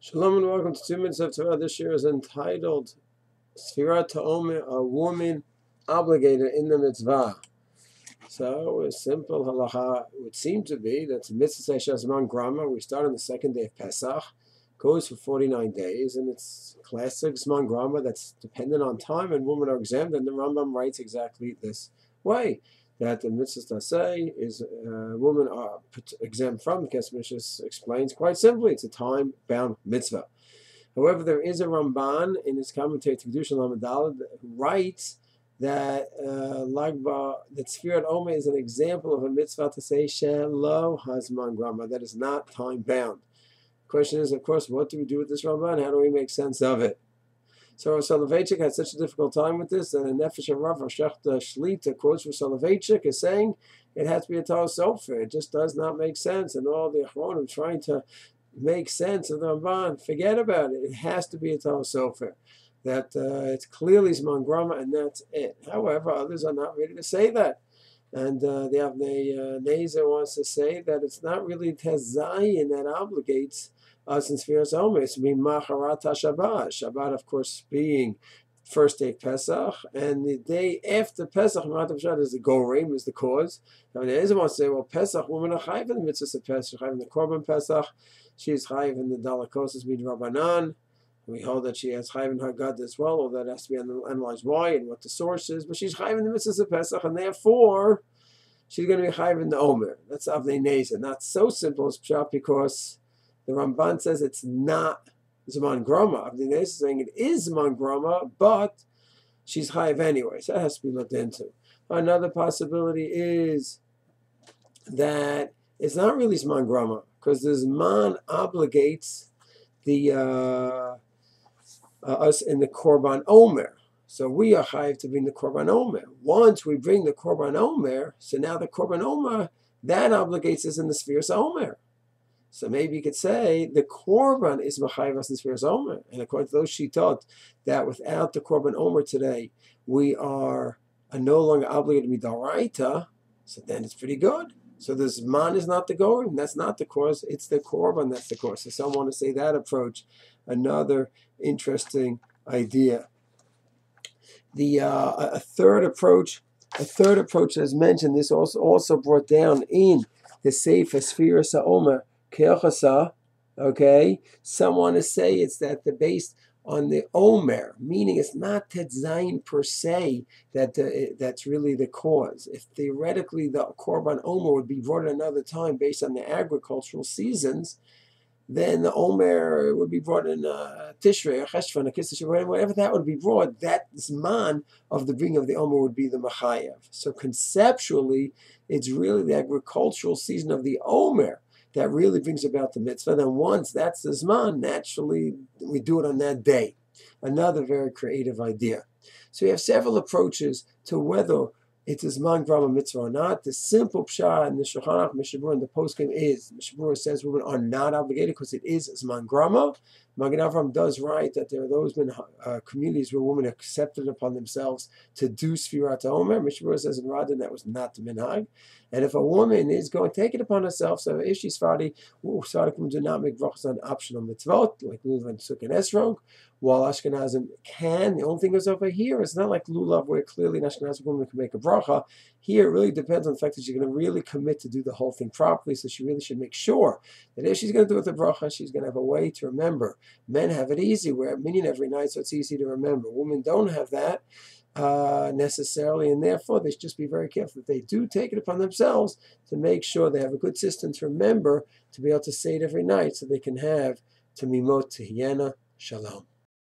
Shalom and welcome to 2 Minutes of Torah. This year is entitled Sefirat Haomer, a woman obligated in the Mitzvah. So a simple halacha would seem to be that Mitzvah Shazman Grama, we start on the second day of Pesach, goes for 49 days, and it's classic Zman Grama that's dependent on time, and women are exempt, and the Ramban writes exactly this way. That the mitzvah say is women are exempt from. Keseph Mishna explains quite simply, it's a time-bound mitzvah. However, there is a Ramban in his commentary to Kiddushin who writes that that Sefirat Haomer is an example of a mitzvah to say Shelo Hazman Grama, that is not time-bound. The question is, of course, what do we do with this Ramban? How do we make sense of it? So Soloveitchik had such a difficult time with this that a Nefesh Harav Shlita quotes from Soloveitchik as saying it has to be a Torah sofer. It just does not make sense. And all the Achronim trying to make sense of the Ramban, forget about it. It has to be a Torah sofer. That it's clearly Zman Grama and that's it. However, others are not ready to say that. And the Avnei Nezer wants to say that it's not really Tezayin that obligates us in Sefirat Haomer. It's being Macharat Shabbat. Shabbat, of course, being first day of Pesach, and the day after Pesach, Macharat Shabbat is the Gorim, is the cause. Now, the Ezra wants to say, well, Pesach, women are chayiv in the mitzvah of Pesach, chayiv in the Korban Pesach. She is chayiv in the Dalakos, mid Rabbanan. We hold that she has chayiv in her God as well, although that has to be analyzed why and what the source is. But she's chayiv in the mitzvah of Pesach, and therefore she's going to be chayiv in the Omer. That's Avnei Nezer. Not so simple as Pshat, because the Ramban says it's not Zman Grama. Avnei Nezer is saying it is Zman Grama, but she's chayiv anyway. So that has to be looked into. Another possibility is that it's not really Zman Grama, because the Zman obligates the us in the Korban Omer. So we are chayiv to bring the Korban Omer. Once we bring the Korban Omer, so now the Korban Omer, that obligates us in the Sefirat Haomer. So maybe you could say the Korban is Machayiv us in Sefirat Haomer. And according to those Shittot, that without the Korban Omer today, we are no longer obligated to be Daraita, so then it's pretty good. So the Zman is not the Gorim, that's not the cause, it's the Korban that's the cause. So some want to say that approach, another interesting idea. The a third approach as mentioned, this also brought down in the Sefirat Haomer K'hilchata. Okay, some want to say it's that they're based on the Omer, meaning it's not Tetzayin per se that's really the cause. If theoretically the Korban Omer would be brought at another time based on the agricultural seasons, then the Omer would be brought in Tishrei, or Cheshvan, or Kiddushin, whatever that would be brought, that Zman of the bringing of the Omer would be the Machayev. So conceptually, it's really the agricultural season of the Omer that really brings about the mitzvah. Then once that's the Zman, naturally we do it on that day. Another very creative idea. So we have several approaches to whether it is Zman Grama mitzvah or not. The simple pshat in the Shulchan Aruch, Mishnah Berurah, and the poskim is, Mishnah Berurah says women are not obligated because it is Zman Grama. Magen Avraham does write that there are those communities where women accepted upon themselves to do Sefirat Haomer. Mishnah Berurah says in Radin that was not the minhag. And if a woman is going to take it upon herself, so if she's Sfardi, Sfardim do not make brachas on optional mitzvot, like Lulav and Sukkah and Esrog, while Ashkenazim can. The only thing is over here, it's not like Lulav where clearly an Ashkenazi woman can make a bracha. Here it really depends on the fact that she's going to really commit to do the whole thing properly, so she really should make sure that if she's going to do it with the bracha, she's going to have a way to remember. Men have it easy, we're at minyan every night, so it's easy to remember. Women don't have that necessarily, and therefore they should just be very careful that they do take it upon themselves to make sure they have a good system to remember, to be able to say it every night so they can have Tamimot Tehiyana Shalom.